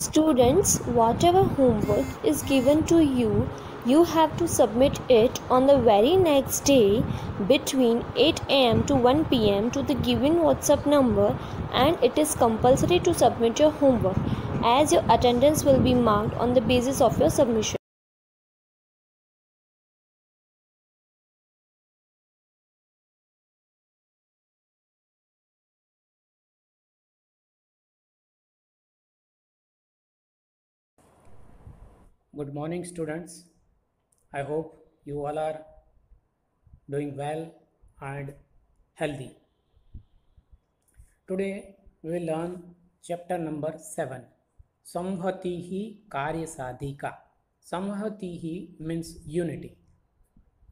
Students, whatever homework is given to you, you have to submit it on the very next day between 8 am to 1 pm to the given WhatsApp number, and it is compulsory to submit your homework as your attendance will be marked on the basis of your submission. Good morning, students. I hope you all are doing well and healthy. Today we will learn chapter number 7. Samhatihi Karya Sadhika. Samhatihi means unity.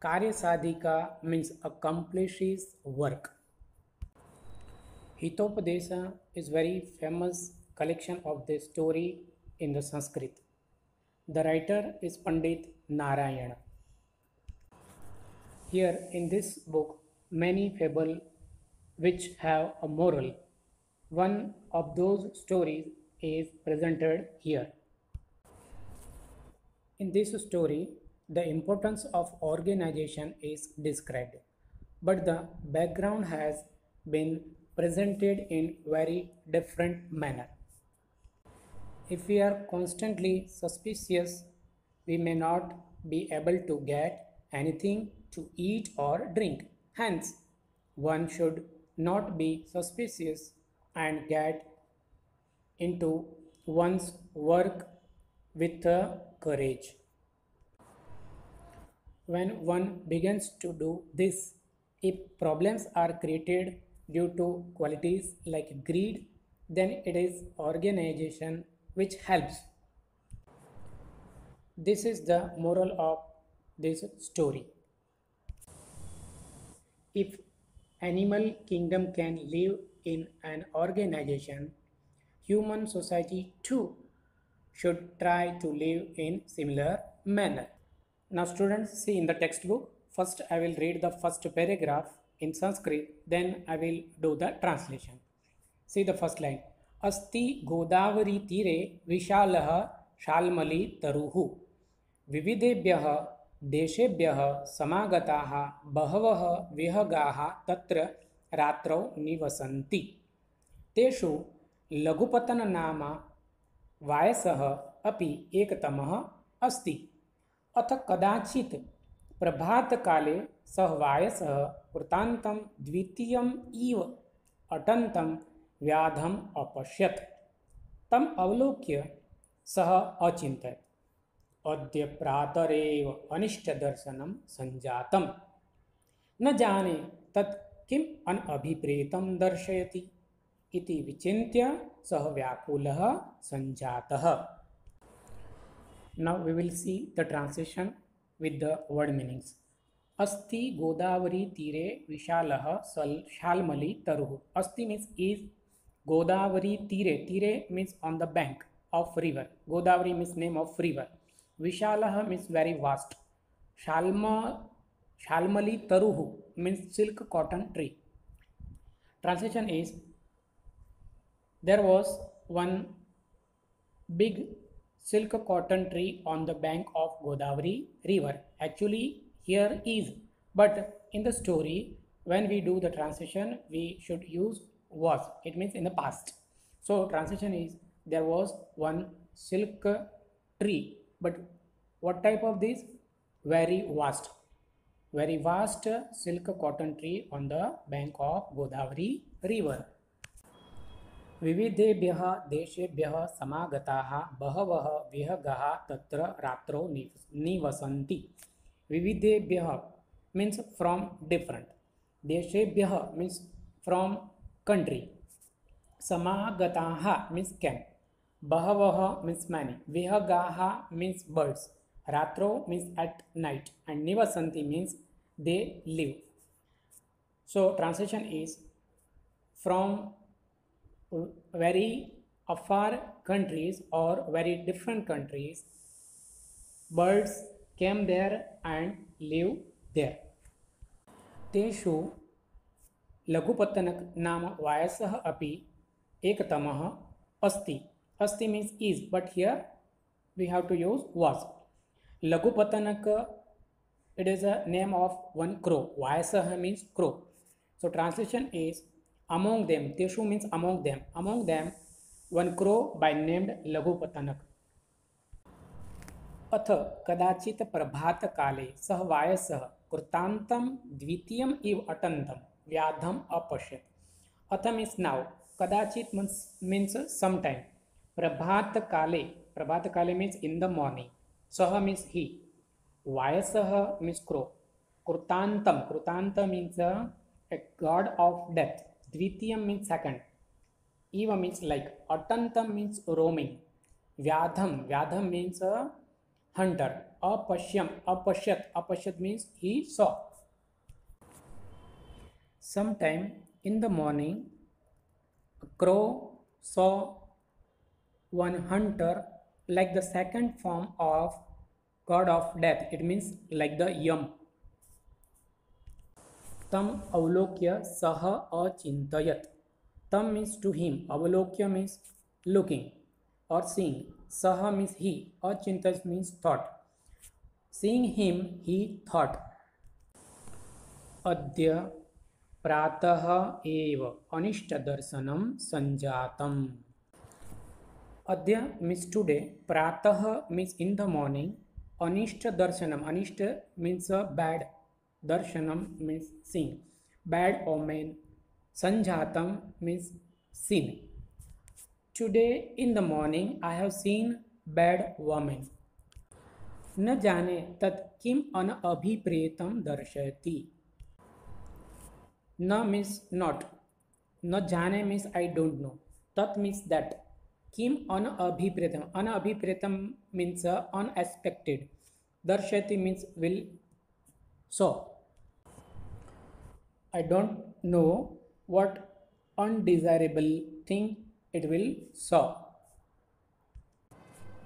Karya Sadhika means accomplishes work. Hitopadesa is very famous collection of this story in the Sanskrit. The writer is Pandit Narayana. Here in this book, many fable which have a moral. One of those stories is presented here. In this story, the importance of organization is described, but the background has been presented in very different manner. If we are constantly suspicious, we may not be able to get anything to eat or drink. Hence, one should not be suspicious and get into one's work with courage. When one begins to do this, if problems are created due to qualities like greed, then it is organization which helps. This is the moral of this story. If animal kingdom can live in an organization, human society too should try to live in similar manner. Now students, see in the textbook, first I will read the first paragraph in Sanskrit, then I will do the translation. See the first line. Asti Godavari tire vishalah shalmali taruhu. विविधेभ्यः देशेभ्यः समागताः बहवः विहगाः तत्र रात्रौ निवसन्ति तेषु लघुपतननाम वायसः अपि एकतमः अस्ति अथ कदाचित् प्रभातकाले सः वायसः वृत्तान्तं द्वितीयम् इव अटन्तं व्याधम् अपश्यत् तम् अवलोक्य सः अचिन्तयत् अद्य प्रातरेव अनिष्टदर्शनं सञ्जातं न जाने तत् किम् अनभिप्रेतं दर्शयति इति विचिन्त्य सः व्याकुलः सञ्जातः. Now we will see the translation with the word meanings. Asti Godavari tire vishalah shalmali taruhu. Asti means is. Godavari tire. Tire means on the bank of river. Godavari means name of river. Vishalah means very vast. Shalmali taruhu means silk cotton tree. Translation is, there was one big silk cotton tree on the bank of Godavari river. Actually here is, but in the story when we do the translation we should use was. It means in the past. So translation is, there was one silk tree, but what type of this? Very vast silk cotton tree on the bank of Godavari river. विविधेभ्यः देशेभ्यः समागताः बहवः विहगाः तत्र रात्रौ निवसन्ति. विविधेभ्यः means from different. देशेभ्यः means from country. समागताः means came. बहवः means many. विहगाः means birds. रात्रौ means at night, and nivasanti means they live. So translation is, from very afar countries or very different countries, birds came there and live there. तेषु लघुपतनक नाम वायसः अपि एकतमः अस्ति. Asti means is, but here we have to use was. Lagupatanak, it is a name of one crow. Vayasah means crow. So translation is among them. Teshu means among them. Among them, one crow by named Lagupatanak. अथ कदाचित् प्रभात काले सह वायसः कृतान्तं द्वितीयम् इव अटन्तं व्याधम अपश्यत्. अथ means now, कदाचित मीन्स sometime, प्रभात काले मीन्स in the morning, सह मीन्स he, वायसः मीन्स crow, कृतांत means a god of death, द्वितीयम मीन्स second, इव मीन्स like, अटंतम मीन्स roaming, व्याधम means hunter, apashyat means he saw. Sometime in the morning, a crow saw one hunter like the second form of god of death. It means like the Yam. Tam avalokya saha achintayat. Tam means to him. Avalokya means looking or seeing. Saha means he. Achintayat means thought. Seeing him, he thought. Adya pratah eva anishta darsanam sanjatam. Adya means today. Pratah means in the morning. Anishta darshanam. Anishta means bad. Darshanam means seeing. Bad omen. Sanjatam means seen. Today in the morning I have seen bad woman. न जाने तत् किम अनअभिप्रेतम दर्शयति. न means not. न जाने means I don't know. tat means that. Kim anabhipretam. Anabhipretam means unexpected. Darshati means will show. I don't know what undesirable thing it will show.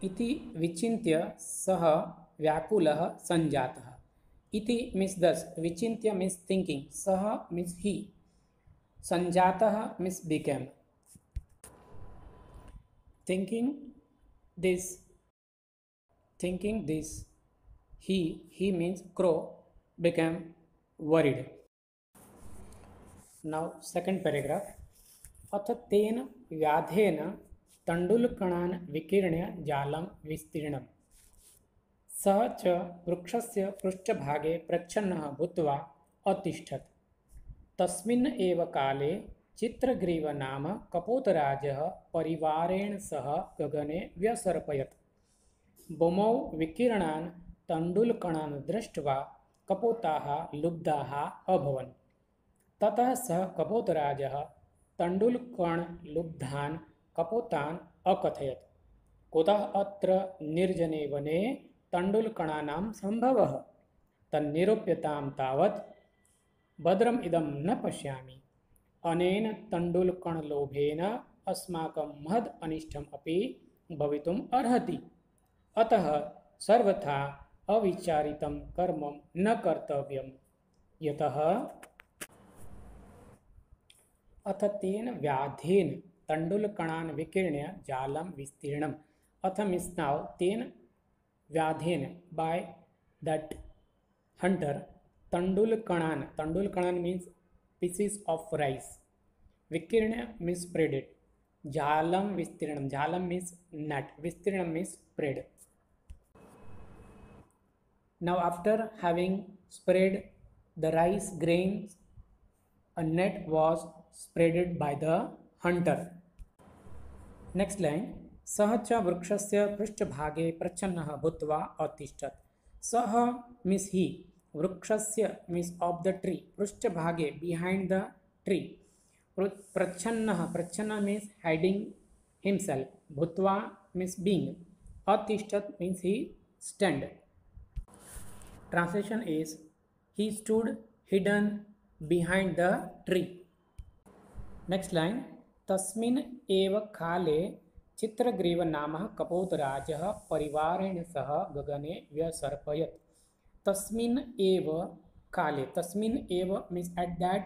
इति विचिन्त्य सह व्याकुलः संजातः. इति means thus. विचिन्त्य means thinking. सह means he. संजातः means became. Thinking this, he means crow, became worried. Now second paragraph. अथ तेन व्याधेन तण्डुलकणान् विकीर्ण्य जालं विस्तीर्णम्. सः च वृक्षस्य पृष्ठभागे प्रच्छन्नः भूत्वा अतिष्ठत्. तस्मिन् एव काले चित्रग्रीव नाम कपोतराजः परिवारेण सह गगने व्यसर्पयत्. भूमौ विकीर्णान् तण्डुलकणान् दृष्ट्वा कपोताः लुब्धाः अभवन्. ततः सः कपोतराजः तण्डुलकणलुब्धान् कपोतान् अकथयत्. कुतः अत्र निर्जने वने तण्डुलकणानां सम्भवः? तन्निरूप्यतां तावत् भद्रम् इदं न पश्यामि. अनेन तण्डुलकणलोभेन अस्माकं महद् अनिष्टम् अपि भवितुम् अर्हति. अतः सर्वथा अविचारितं कर्म न कर्तव्यम्. यतः अथ तेन व्याधेन तण्डुलकणान् विकीर्ण्य जालं विस्तीर्णम्. अथ means now, तेन व्याधेन by that hunter, तण्डुलकणान् means pieces of rice. Vikirnya means spread. Jalam vistirnam. Jalam means net. Vistirnam means spread. Now after having spread the rice grains, a net was spreaded by the hunter. Next line. सः च वृक्षस्य पृष्ठभागे प्रच्छन्नः भूत्वा अतिष्ठत्. सः means he. वृक्षस्य means of the tree. पृष्ठभागे behind the tree. प्रच्छन्नः, प्रच्छन्न means hiding himself. भूत्वा means being. अतिष्ठत् means he stand. Translation is he stood hidden behind the tree. Next line. तस्मिन् एव काले चित्रग्रीव नामः कपोतराजः परिवारेण सह गगने व्यसर्पयत्. तस्मिन् एव काले. तस्मिन् एव means at that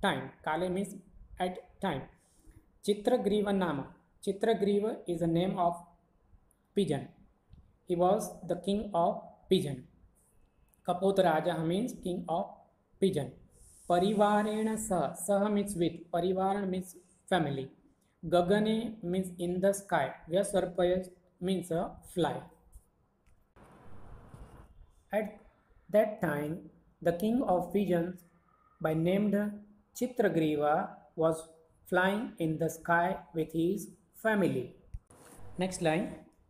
time. काले means at time. चित्रग्रीव नाम. Chitragriva is a name of pigeon. He was the king of pigeon. Kapotaraja means king of pigeon. Parivarena sah. Sah means with. Parivaran means family. Gagane means in the sky. Vyasarpaya means a fly. At that time, the king of pigeons, by named Chitragriva, was flying in the sky with his family. Next line.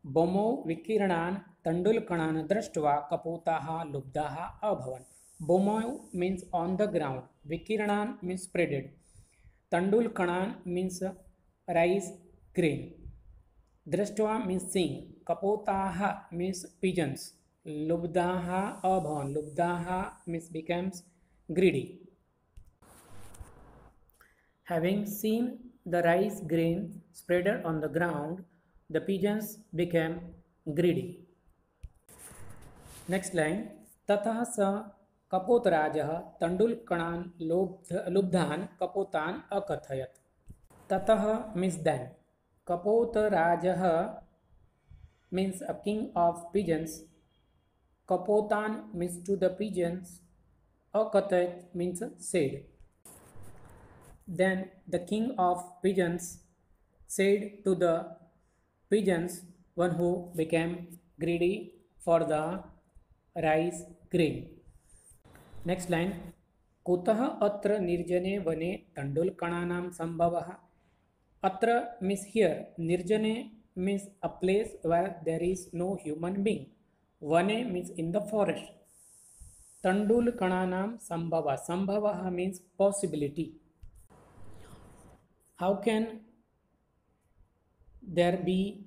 Bomo vikiranan tandulkanan drashtva kapotaha lubdaha abhavan. Bomo means on the ground. Vikiranan means spreaded. Tandulkanan means rice grain. Drashtva means seeing. Kapotaha means pigeons. Lubdaha abhavan. Lubdaha means becomes greedy. Having seen the rice grain spread on the ground, the pigeons became greedy. Next line. Tatah sa Kapotarajah Tandulkanan Lubdhan Kapotan Akathayat. Tatah means then. Kapotarajah means a king of pigeons. Kapotan means to the pigeons. Akathayat means said. Then the king of pigeons said to the pigeons, one who became greedy for the rice grain. Next line. Kutah atra nirjane vane tandulkananam sambhavah. Atra means here. Nirjane means a place where there is no human being. Vane means in the forest. Tandulkananam sambhava. Sambhava means possibility. How can there be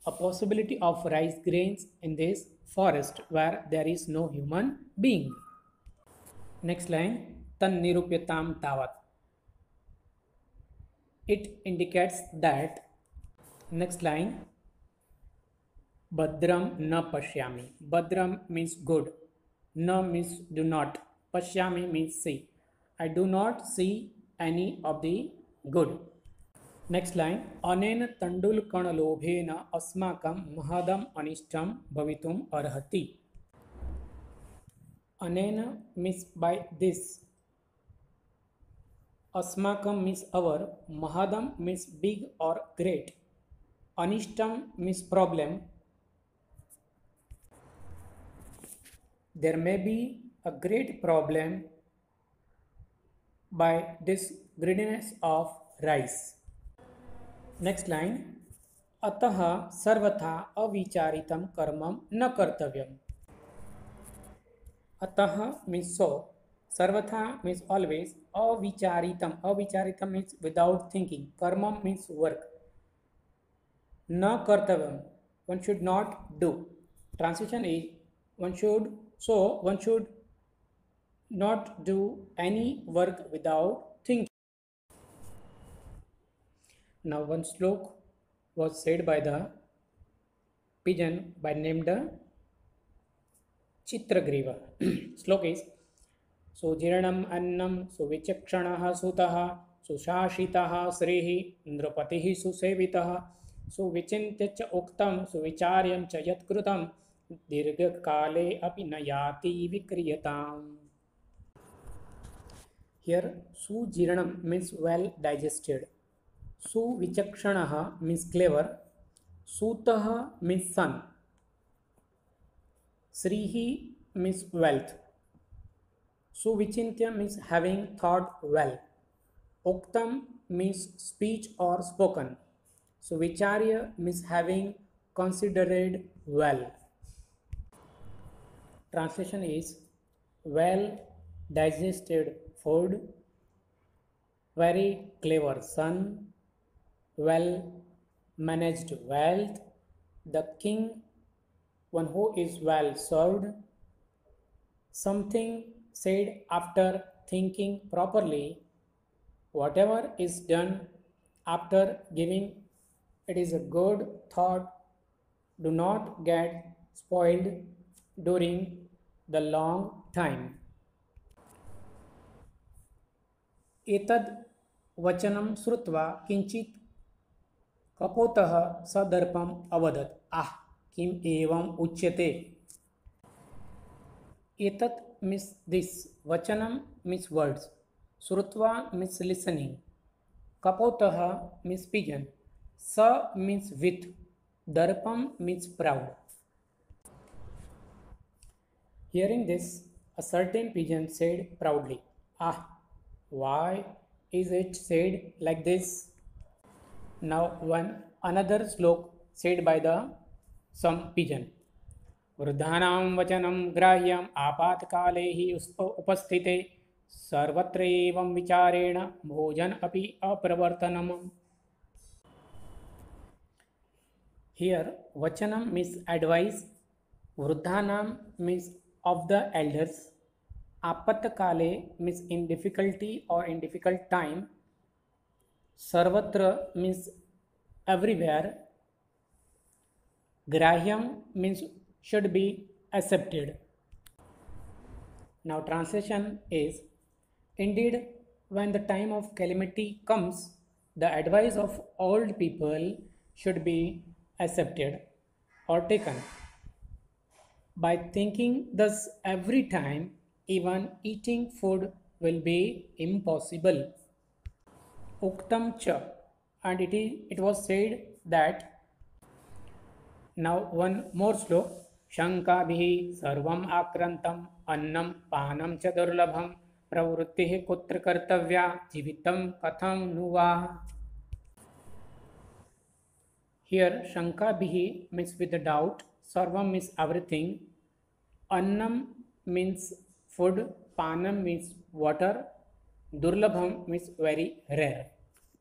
a possibility of rice grains in this forest where there is no human being? Next line. Tan nirupyatam tavat. It indicates that. Next line. Badram na pashyami. Badram means good. Na means do not. Pashyami means see. I do not see any of the good. Next line. Anena tandulkanalobhena asmakam mahadam anishtam bhavitum arhati. Anena means by this. Asmakam means our. Mahadam means big or great. Anishtam means problem. There may be a great problem by this greediness of rice. Next line. Ataha sarvatha avicharitam karmam na kartavyam. Ataha means so. Sarvatha means always. Avicharitam. Avicharitam means without thinking. Karmam means work. Na kartavyam. One should not do. Translation is one should not do any work without thinking. Now one slok was said by the pigeon by named Chitragriva. Slok is Sujiranam annam suvichakshanaha sutaha sushashitaha srihi ndrapatihi susevitaha suvichintyach uktam suvicharyam cha yatkrutam dirghakale api nayati vikriyatam. Here Sujiranam means well digested. Suvichakshanaha means clever. Sutaha means sun. Srihi means wealth. Suvichintya means having thought well. Uktam means speech or spoken. Suvicharya means having considered well. Translation is well digested food, very clever son, well managed wealth, the king, one who is well served, something said after thinking properly, whatever is done after giving it is a good thought, do not get spoiled during the long time. एतद् वचनं श्रुत्वा किञ्चित् कपोतः सदर्पम् अवदत् आह किम् एवम् उच्यते. एतत् means this, वचनम means words, श्रुत्वा means listening, kapotah means pigeon, sa means with, darpam means proud. Hearing this, a certain pigeon said proudly, ah, why is it said like this? Now one another slok said by the some pigeon. वृद्धानां वचनं ग्राह्यम् आपातकाले हि उपस्थिते सर्वत्र एवं विचारेण भोजन अपि अप्रवर्तनम्. Here vachanam means advice, vruddhanam means of the elders, apatkale means in difficulty or in difficult time, sarvatra means everywhere, grahyam means should be accepted. Now translation is, indeed when the time of calamity comes, the advice of old people should be accepted or taken. By thinking thus every time, even eating food will be impossible. Uktam cha, and it was said that. Now one more slok. शंकाभिः सर्वम् आक्रांतम् अन्नं पानं च दुर्लभं प्रवृत्तिः कुत्र कर्तव्या जीवितं कथं नु वा. Here Shankabihi means with the doubt, Sarvam means everything, Annam means food, Panam means water, Durlabham means very rare,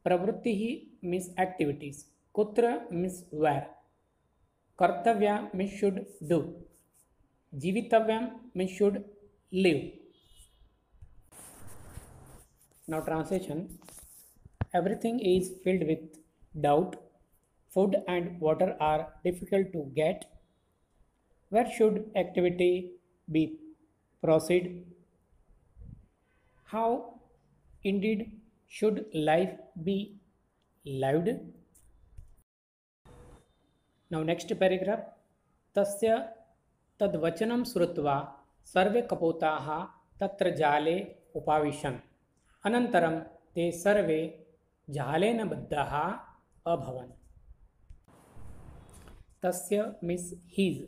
Pravrittihi means activities, Kutra means where, Kartavya means should do, Jivitavyam means should live. Now translation, everything is filled with doubt. Food and water are difficult to get. Where should activity be proceed? How indeed should life be lived? Now next paragraph. Tasya tadvachanam srutva sarve kapotaha tatra jale upavishan. Anantaram te sarve jalena baddaha abhavan. Tasya means his,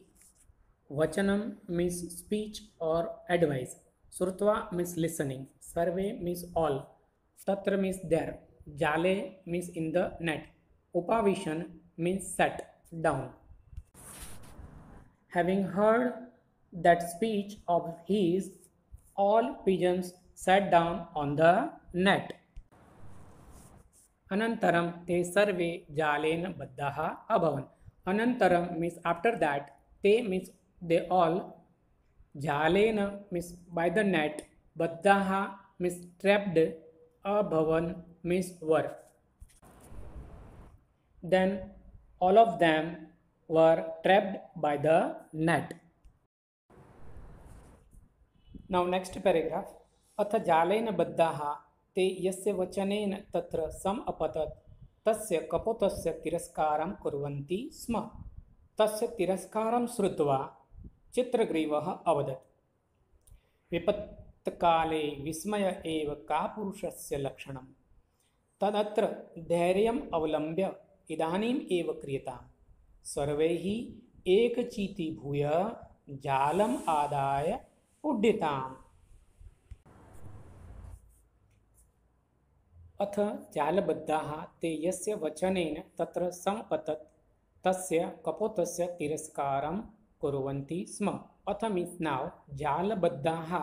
vachanam means speech or advice, srutva means listening, sarve means all, tatra means there, jale means in the net, upavishan means sat down. Having heard that speech of his, all pigeons sat down on the net. Anantaram te sarve jalena baddaha abhavan. Anantaram means after that, te means they all, jalena means by the net, baddaha means trapped, abhavan means were. Then all of them were trapped by the net. Now next paragraph. अथ जालेन बद्धाः ते यस्य वचनेन तत्र सम अपतत् तस्य कपोतस्य तिरस्कारं कुर्वन्ति स्म. तस्य तिरस्कारं श्रुत्वा चित्रग्रीवः अवदत् विपत्काले विस्मय एव कापुरुषस्य लक्षणं. तदत्र धैर्यम् अवलम्ब्य इदानीम् एव क्रियताम्. सर्वैः एकचीतीभूय जालम् आदाय उड्डिताम्. अथ जालबद्धाः ते यस्य वचनेन तत्र समपतत् तस्य कपोतस्य तिरस्कारं कुर्वन्ति स्म. अथ means now, jalabaddaha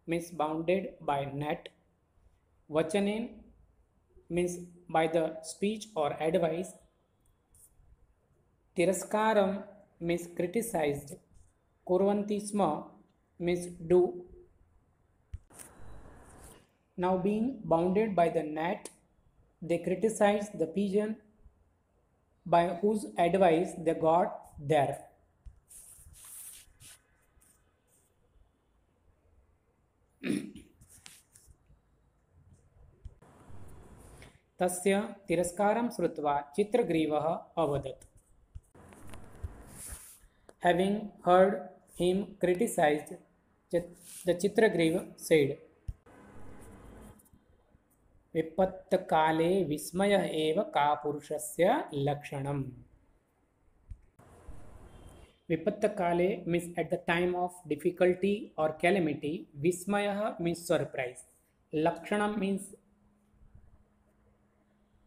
means bounded by net, vachanen means by the speech or advice, tiraskaram means criticized, kurvanti sma means do. Now being bounded by the net, they criticize the pigeon by whose advice they got there. तस्य तिरस्कारं श्रुत्वा चित्रग्रीवः अवदत्. Having heard him criticized, the Chitragriva said, विपत्तकाले विस्मयः एव कापुरुषस्य लक्षणम्. Vipattakaale means at the time of difficulty or calamity. Vismayah means surprise. Lakshanam means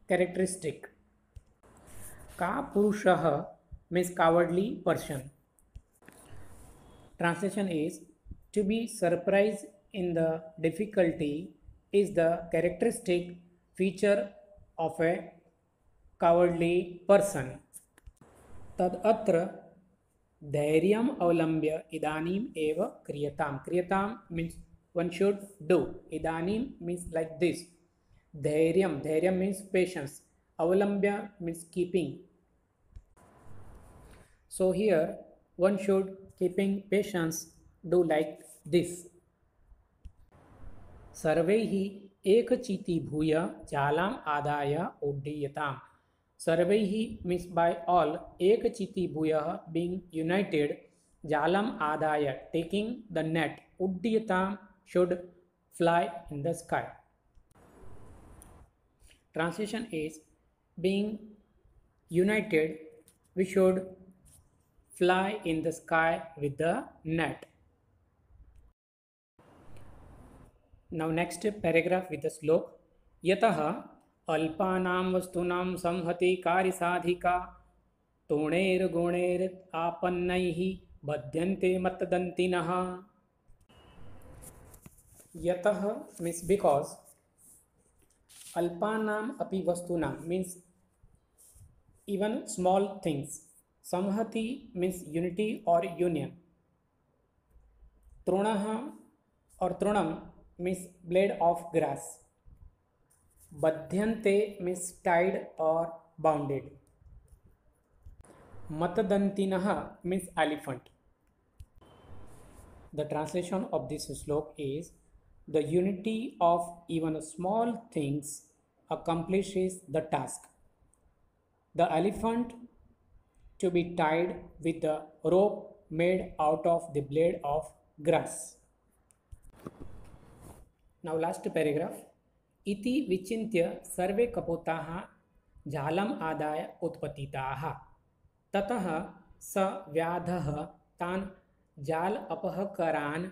characteristic. Kapurushah means cowardly person. Translation is, to be surprised in the difficulty is the characteristic feature of a cowardly person. Tad atra Dhairyam अवलंब्य इदानीम एव क्रियताम. क्रियताम means one should do. इदानीम means like this. Dhairyam, Dhairyam means patience. Avalambya means keeping. So here one should keeping patience do like this. सर्वैः एकचिति भूय जालाम आदाय उड्डीयताम. Sarvaihi means by all, ekachiti bhuyah being united, jalam adaya taking the net, uddiyatam should fly in the sky. Translation is, being united, we should fly in the sky with the net. Now next paragraph with the slok. Yataha अल्पानां वस्तूनां संहति कार्यसाधिका तोणैर्गुणैर् आपन्नैः बध्यन्ते मतदन्तिनः. यतः means because. अल्पानां अपि वस्तूनां means even small things. संहति means unity or union. तृणः or तृणम means blade of grass. बध्यन्ते means tied or bounded. Matdantinah means elephant. The translation of this slok is, the unity of even small things accomplishes the task. The elephant to be tied with a rope made out of the blade of grass. Now last paragraph. इति विचिन्त्य सर्वे कपोताः जालम् आदाय उत्पतिताः. ततः स व्याधः तान् जाल अपहकरान्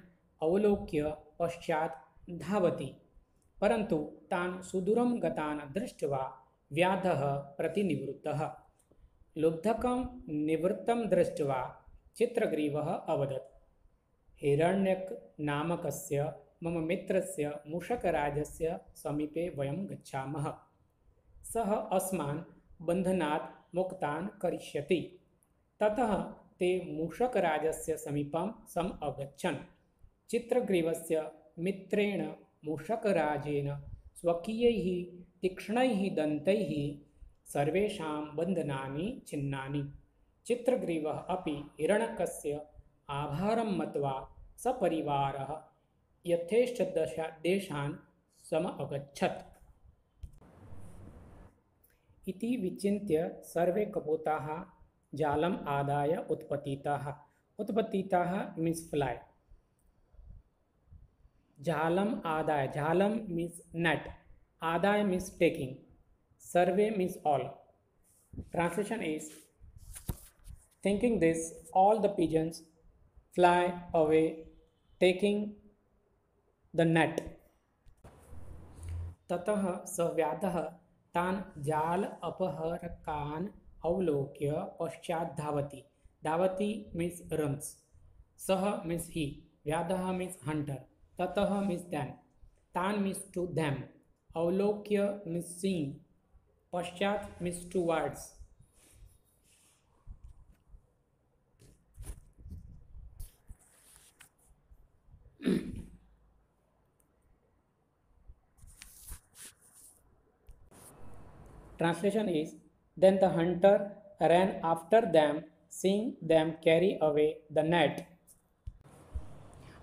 अवलोक्य पश्चात् धावति. परन्तु तान् सुदूरं गतान् दृष्ट्वा व्याधः प्रतिनिवृत्तः. लुब्धकं निवृत्तं दृष्ट्वा चित्रग्रीवः अवदत्, हिरण्यक नामकस्य मम मित्रस्य मूषकराजस्य समीपे वयं गच्छामः. सः अस्मान् बन्धनात् मुक्तान् करिष्यति. ततः ते मूषकराजस्य समीपं अगच्छन्. चित्रग्रीवस्य मित्रेण मूषकराजेन स्वकीयैः तीक्ष्णैः दन्तैः सर्वेषां बन्धनानि छिन्नानि. चित्रग्रीवः अपि हिरण्यकस्य आभारं मत्वा सपरिवारः यथेष्ट देशान् समअगच्छत्. इति विचिन्त्य सर्वे कपोताः जालम् आदाय उत्पतिताः. उत्पतिताः means fly. जालम् आदाय, जालम means net. आदाय means taking. Survey means all. Translation is, thinking this, all the pigeons fly away, taking the net. ततः स व्याधः तान् जाल अपहरकान् अवलोक्य पश्चात् धावति. धावति means runs. सः means he. व्याधः means hunter. ततः means then. तान् means to them. अवलोक्य means seeing. पश्चात् means towards. Translation is, then the hunter ran after them, seeing them carry away the net.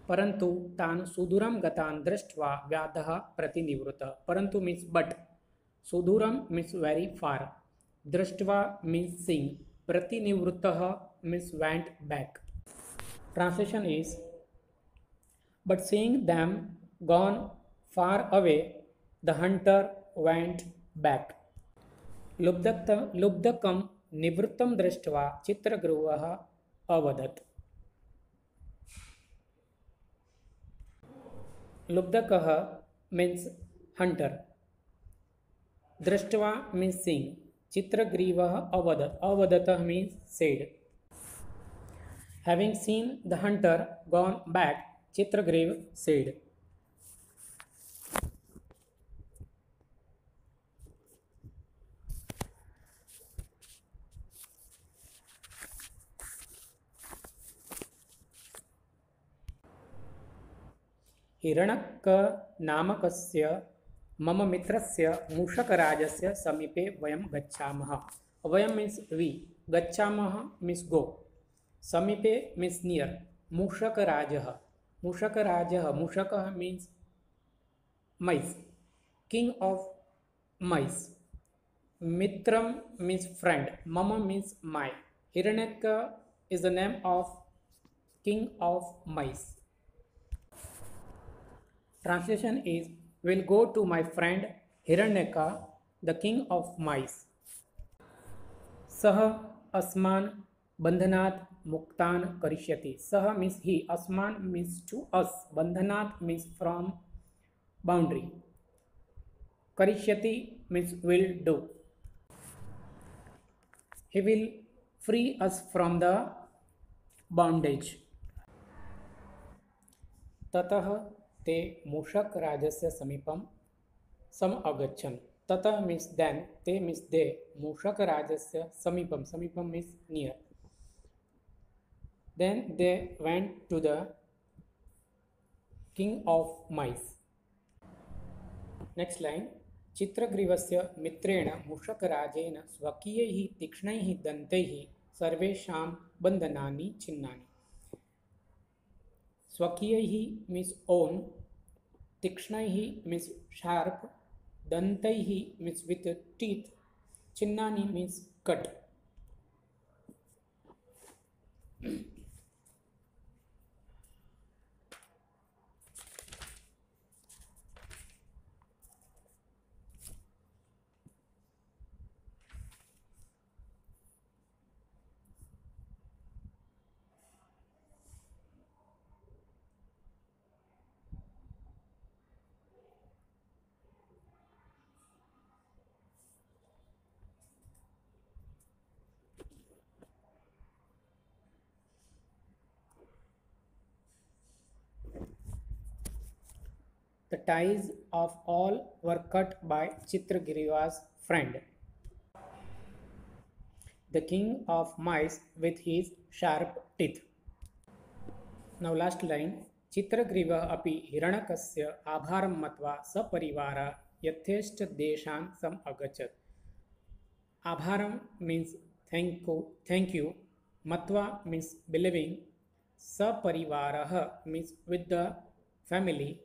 परंतु तान् सुदूरं गतान् दृष्ट्वा व्याधः प्रतिनिवृत्तः. परंतु means but. Suduram means very far. Drashtva means seeing. Pratinivruttah means went back. Translation is, but seeing them gone far away, the hunter went back. लुब्धकं निवृत्तं दृष्ट्वा चित्रगृहः अवदत्. लुब्धकः means hunter. दृष्ट्वा means seeing. चित्रग्रीवः अवदत्. अवदतः means said. Having seen the hunter gone back, Chitragriv said. Hiranyaka नामकस्य मम मित्रस्य मूषकराजस्य समीपे वयं गच्छामः. वयं मीन्स वी, गच्छामः मीन्स गो, समीपे मीन्स नियर. मूषकराजः, मूषकराजः, मूषकः means mice, king of mice. Mitram means friend. Mama means my. Hiranyaka is the name of king of mice. Translation is, will go to my friend Hiranyaka, the king of mice. Sah asman bandhanat muktan karishyati. Sah means he, asman means to us, bandhanat means from boundary, karishyati means will do. He will free us from the bondage. ततः ते मूषक राजस्य समीपं सम अगच्छन्. ततः means then, ते means they, मूषक राजस्य समीपं, समीपं means near. Then they went to the king of mice. Next line. चित्रग्रीवस्य मित्रेण मूषकराजेन स्वकीयैः तीक्ष्णैः दन्तैः सर्वेषां बन्धनानि छिन्नानि. स्वकीयैः means own, तीक्ष्णैः means sharp, dantaiः means with teeth, छिन्नानि means cut. The ties of all were cut by Chitragriva's friend, the king of mice with his sharp teeth. Now last line. चित्रग्रीवः अपि हिरण्यकस्य आभारं मत्वा सपरिवारः यथेष्टदेशान् सम अगच्छत्. आभारं means thank you, matva means believing, saparivarah means with the family,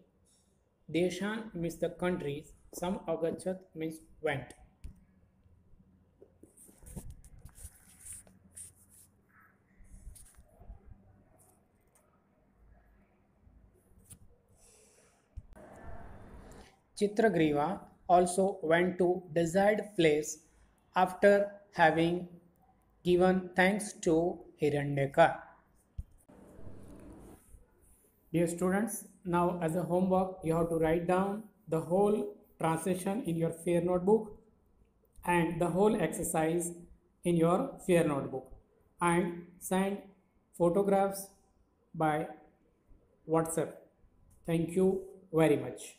deshan means the countries, sam agachat means went. Chitragriva also went to desired place after having given thanks to Hiranyaka. Dear students, now as a homework you have to write down the whole translation in your fair notebook and the whole exercise in your fair notebook and send photographs by WhatsApp. Thank you very much.